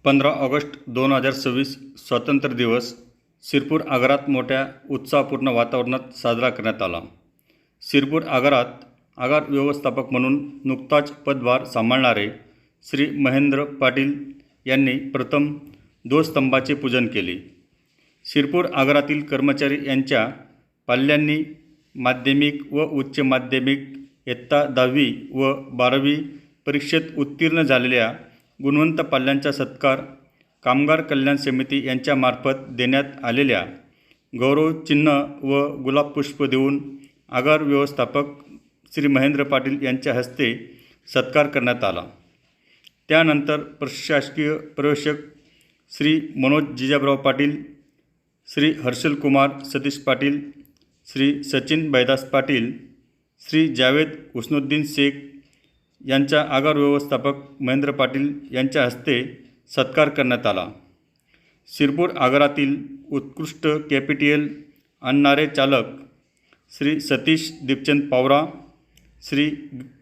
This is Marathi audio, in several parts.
15 ऑगस्ट 2026 स्वातंत्र्य दिवस शिरपूर आगारात मोठ्या उत्साहपूर्ण वातावरणात साजरा करण्यात आला। शिरपूर आगारात आगार व्यवस्थापक म्हणून नुकताच पदभार सांभाळणारे श्री महेंद्र पाटील यांनी प्रथम ध्वजस्तंभाचे पूजन केले। शिरपूर आगारातील कर्मचारी यांच्या पाल्यांनी माध्यमिक व उच्च माध्यमिक इयत्ता 10वी व 12वी परीक्षेत उत्तीर्ण झालेल्या गुणवंत पाल्यांचा सत्कार कामगार कल्याण समिती यांच्यामार्फत देण्यात आलेल्या गौरव चिन्ह व गुलाबपुष्प देऊन आगार व्यवस्थापक श्री महेंद्र पाटील यांच्या हस्ते सत्कार करण्यात आला। त्यानंतर प्रशासकीय प्रवेशक श्री मनोज जिजाबराव पाटील, श्री हर्षल कुमार सतीश पाटील, श्री सचिन बैदास पाटील, श्री जावेद हुस्नुद्दीन शेख यांचा आगार व्यवस्थापक महेंद्र पाटील यांच्या हस्ते सत्कार करण्यात आला। शिरपूर आगारातील उत्कृष्ट कॅपिटल आणणारे चालक श्री सतीश दीपचंद पावरा, श्री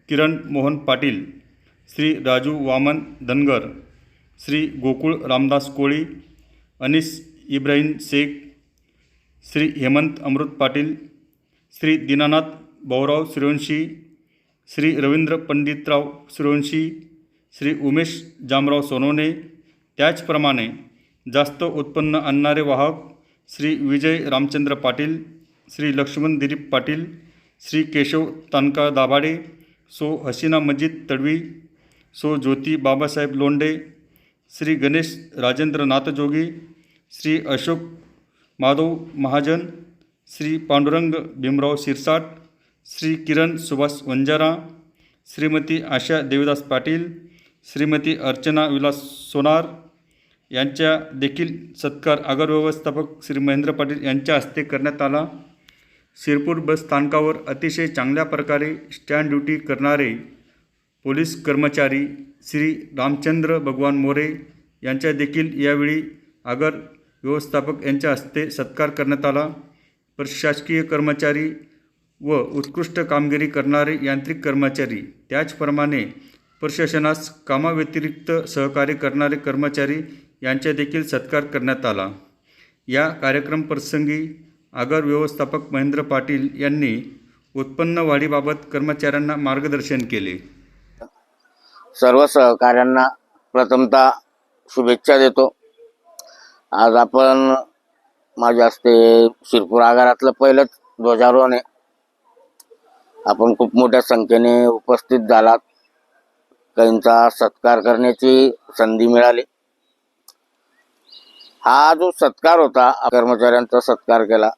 किरण मोहन पाटील, श्री राजू वामन धनगर, श्री गोकुळ रामदास कोळी, अनिस इब्राहिम शेख, श्री हेमंत अमृत पाटील, श्री दीनानाथ भाऊराव सूर्यवंशी, श्री रवींद्र पंडितराव सूर्यवंशी, श्री उमेश जामराव सोनवणे, त्याचप्रमाणे जास्त उत्पन्न आणणारे वाहक श्री विजय रामचंद्र पाटील, श्री लक्ष्मण दिलीप पाटील, श्री केशव तानका दाभाडे, सो हसीना मजीद तडवी, सो ज्योती बाबासाहेब लोंढे, श्री गणेश राजेंद्र नाथजोगी, श्री अशोक माधव महाजन, श्री पांडुरंग भीमराव शिरसाट, श्री किरण सुभाष वंजारा, श्रीमती आशा देवदास पाटील, श्रीमती अर्चना विलास सोनार यांच्या देखील सत्कार आगार व्यवस्थापक श्री महेंद्र पाटील यांच्या हस्ते करण्यात आला। शिरपूर बस स्थानकावर अतिशय चांगल्या प्रकारे स्टँड ड्युटी करणारे पोलीस कर्मचारी श्री रामचंद्र भगवान मोरे यांच्या देखील यावेळी आगार व्यवस्थापक यांच्या हस्ते सत्कार करण्यात आला। प्रशासकीय कर्मचारी व उत्कृष्ट कामगिरी करणारे यांत्रिक कर्मचारी, त्याचप्रमाणे प्रशासनास कामाव्यतिरिक्त सहकार्य करणारे कर्मचारी यांचा देखील सत्कार करण्यात आला। या कार्यक्रम प्रसंगी आगार व्यवस्थापक महेंद्र पाटील यांनी उत्पन्न वाढीबाबत कर्मचाऱ्यांना मार्गदर्शन केले। सर्व सहकाऱ्यांना प्रथमतः शुभेच्छा देतो। आज आपण माझ्या हस्ते शिरपूर आगारातलं पहिलंच ध्वजारोहण आहे। आपण खूप मोठ्या संख्येने उपस्थित झालात, काहींचा सत्कार करण्याची संधी मिळाली। हा जो सत्कार होता, कर्मचाऱ्यांचा सत्कार केला,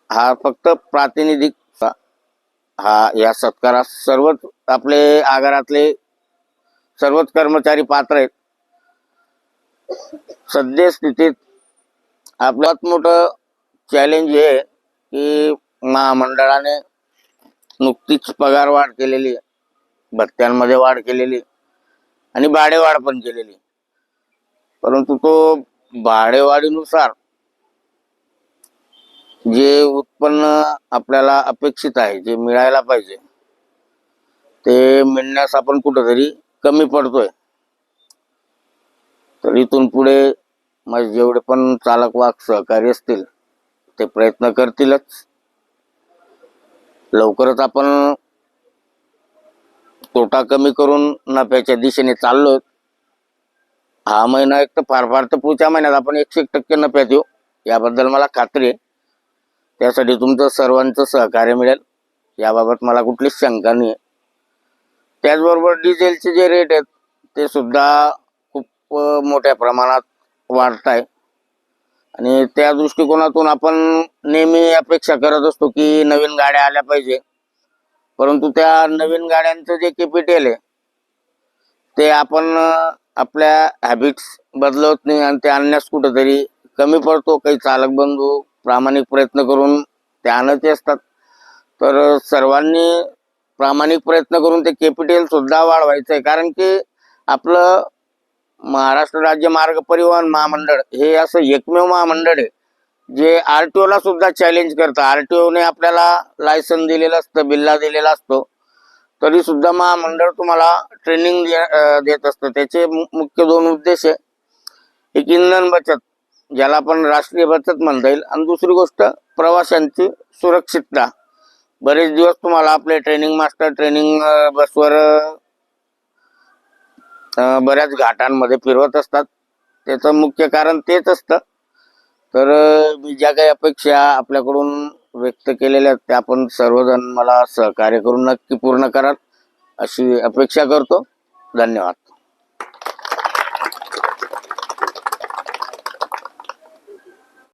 हा फक्त प्रातिनिधिक हा या सत्कारात सर्वच आपले आगारातले सर्वच कर्मचारी पात्र आहेत। सद्यस्थितीत आपल्यात मोठं चॅलेंज हे की महामंडळाने नुकतीच पगार वाढ केलेली आहे, भत्त्यांमध्ये वाढ केलेली आणि भाडेवाढ पण केलेली, परंतु तो भाडेवाढीनुसार जे उत्पन्न आपल्याला अपेक्षित आहे, जे मिळायला पाहिजे, ते मिळण्यास आपण कुठंतरी कमी पडतोय। तर इथून पुढे माझे जेवढे पण चालक वाहक सहकारी असतील ते प्रयत्न करतीलच। लवकरच आपण तोटा कमी करून नफ्याच्या दिशेने चाललोय। हा महिना एक तर फार तर पुढच्या महिन्यात आपण 100% नफ्यात येऊ, याबद्दल मला खात्री आहे। त्यासाठी तुमचं सर्वांचं सहकार्य मिळेल याबाबत मला कुठलीच शंका नाही आहे। त्याचबरोबर डिझेलचे जे रेट आहेत ते सुद्धा खूप मोठ्या प्रमाणात वाढत आहे आणि त्या दृष्टिकोनातून आपण नेहमी अपेक्षा करत असतो की नवीन गाड्या आल्या पाहिजे, परंतु त्या नवीन गाड्यांचं जे कॅपिटल आहे ते आपण आपल्या हॅबिट्स बदलत नाही आणि ते आणण्यास कुठंतरी कमी पडतो। काही चालक बंधू प्रामाणिक प्रयत्न करून ते आणत असतात, तर सर्वांनी प्रामाणिक प्रयत्न करून ते कॅपिटल सुद्धा वाढवायचं आहे। कारण की आपलं महाराष्ट्र राज्य मार्ग परिवहन महामंडळ हे असं एकमेव महामंडळ आहे जे RTO ला सुद्धा चॅलेंज करतं। RTO ने आपल्याला लायसन दिलेलं असतं, बिल्ला दिलेला असतो, तरी सुद्धा महामंडळ तुम्हाला ट्रेनिंग देत असतं। त्याचे मुख्य दोन उद्देश आहे, एक इंधन बचत, ज्याला आपण राष्ट्रीय बचत म्हणता येईल, आणि दुसरी गोष्ट प्रवाशांची सुरक्षितता. बरेच दिवस तुम्हाला आपले ट्रेनिंग मास्टर ट्रेनिंग बसवर बऱ्याच घाटांमध्ये फिरवत असतात. त्याचं मुख्य कारण तेच असतं. तर मी ज्या काही अपेक्षा आपल्याकडून व्यक्त केलेल्या आहेत त्या आपण सर्वजण मला सहकार्य करून नक्की पूर्ण कराल अशी अपेक्षा करतो. धन्यवाद.